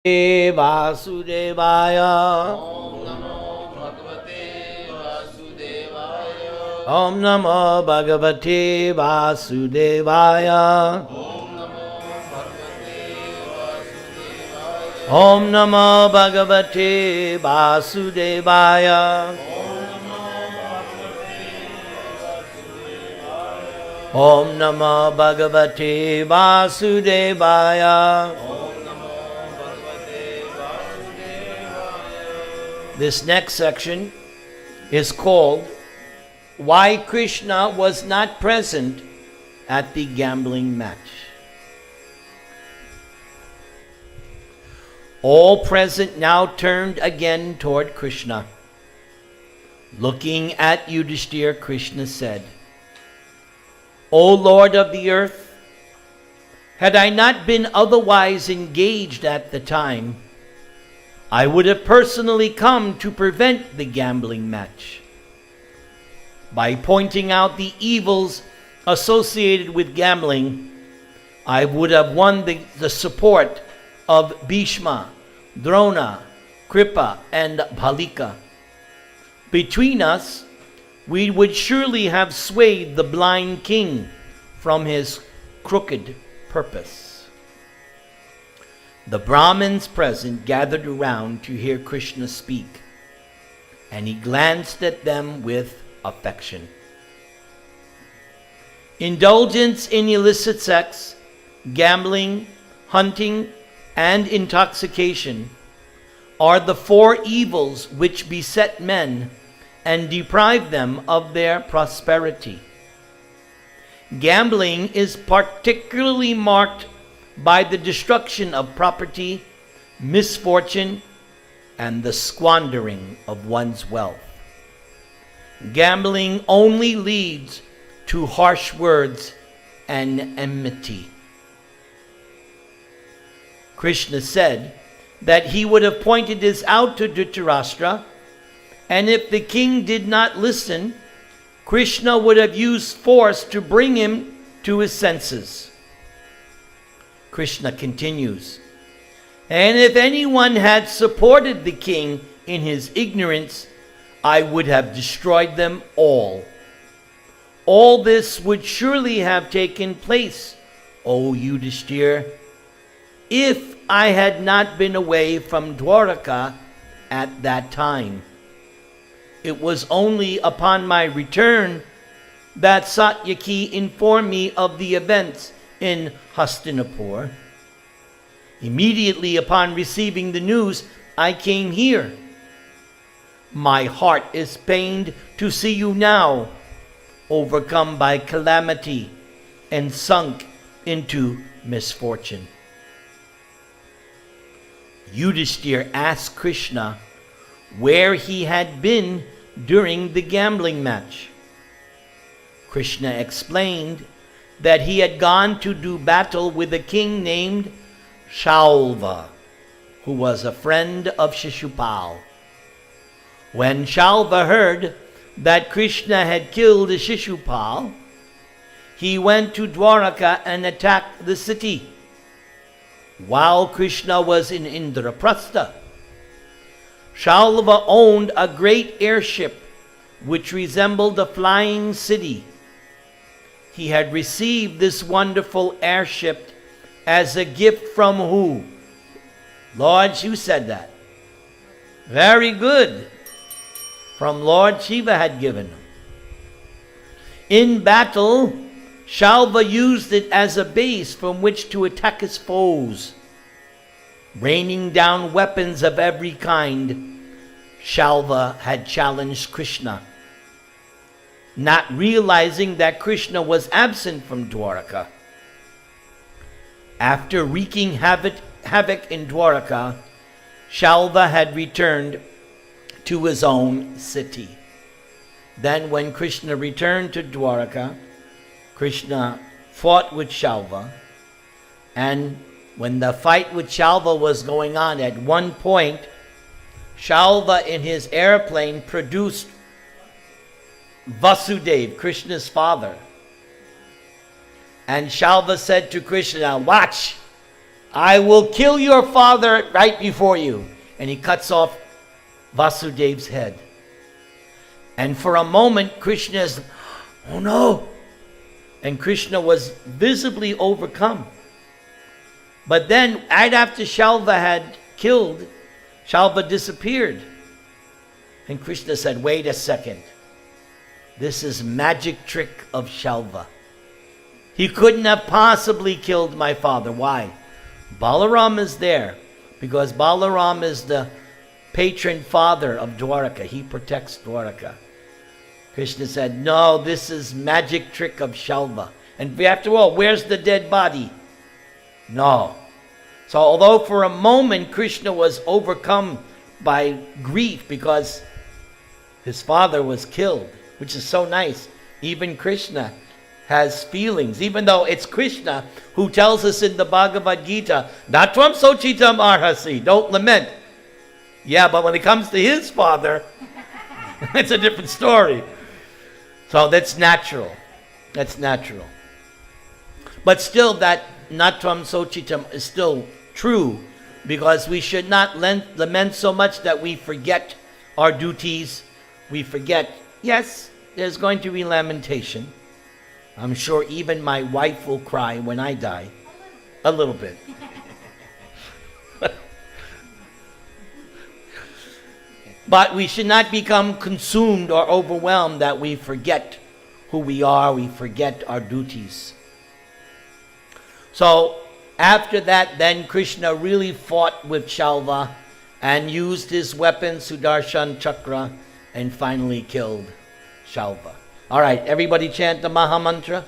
Vasudevaya. Om Namo Bhagavate Vasudevaya. Om Namo Bhagavate Vasudevaya. Om Namo Bhagavate Vasudevaya. This next section is called Why Krishna Was Not Present at the Gambling Match. All present now turned again toward Krishna. Looking at Yudhishthira, Krishna said, O Lord of the earth, had I not been otherwise engaged at the time, I would have personally come to prevent the gambling match. By pointing out the evils associated with gambling, I would have won the support of Bhishma, Drona, Kripa, and Bhalika. Between us, we would surely have swayed the blind king from his crooked purpose. The Brahmins present gathered around to hear Krishna speak, and he glanced at them with affection. Indulgence in illicit sex, gambling, hunting, and intoxication are the four evils which beset men and deprive them of their prosperity. Gambling is particularly marked by the destruction of property, misfortune, and the squandering of one's wealth. Gambling only leads to harsh words and enmity. Krishna said that he would have pointed this out to Dhritarashtra, and if the king did not listen, Krishna would have used force to bring him to his senses. Krishna continues, and if anyone had supported the king in his ignorance, I would have destroyed them all. All this would surely have taken place, O Yudhishthira, if I had not been away from Dwaraka at that time. It was only upon my return that Satyaki informed me of the events in Hastinapur. Immediately upon receiving the news, I came here. My heart is pained to see you now, overcome by calamity and sunk into misfortune. Yudhishthira asked Krishna where he had been during the gambling match. Krishna explained that he had gone to do battle with a king named Shalva, who was a friend of Shishupal. When Shalva heard that Krishna had killed Shishupal, he went to Dwaraka and attacked the city. While Krishna was in Indraprastha, Shalva owned a great airship which resembled a flying city. He had received this wonderful airship as a gift from who? Lord, you said that. Very good. From Lord Shiva had given him. In battle, Shalva used it as a base from which to attack his foes. Raining down weapons of every kind, Shalva had challenged Krishna. Not realizing that Krishna was absent from Dwaraka. After wreaking havoc in Dwaraka, Shalva had returned to his own city. Then when Krishna returned to Dwaraka, Krishna fought with Shalva, and when the fight with Shalva was going on, at one point, Shalva in his airplane produced Vasudeva, Krishna's father. And Shalva said to Krishna, watch, I will kill your father right before you. And he cuts off Vasudev's head. And for a moment, Krishna is, oh no. And Krishna was visibly overcome. But then, right after Shalva had killed, Shalva disappeared. And Krishna said, wait a second. This is magic trick of Shalva. He couldn't have possibly killed my father. Why? Balaram is there because Balaram is the patron father of Dwaraka. He protects Dwaraka. Krishna said, no, this is magic trick of Shalva. And after all, where's the dead body? No. So although for a moment Krishna was overcome by grief because his father was killed, which is so nice. Even Krishna has feelings, even though it's Krishna who tells us in the Bhagavad Gita, Natvam sochitam arhasi, don't lament. Yeah, but when it comes to his father, it's a different story. So that's natural. That's natural. But still, that Natvam sochitam is still true, because we should not lament so much that we forget our duties. We forget, yes, there's going to be lamentation. I'm sure even my wife will cry when I die. A little bit. But we should not become consumed or overwhelmed that we forget who we are, we forget our duties. So after that, then Krishna really fought with Shalva and used his weapon, Sudarshan Chakra, and finally killed Shalva. All right, everybody chant the Maha Mantra.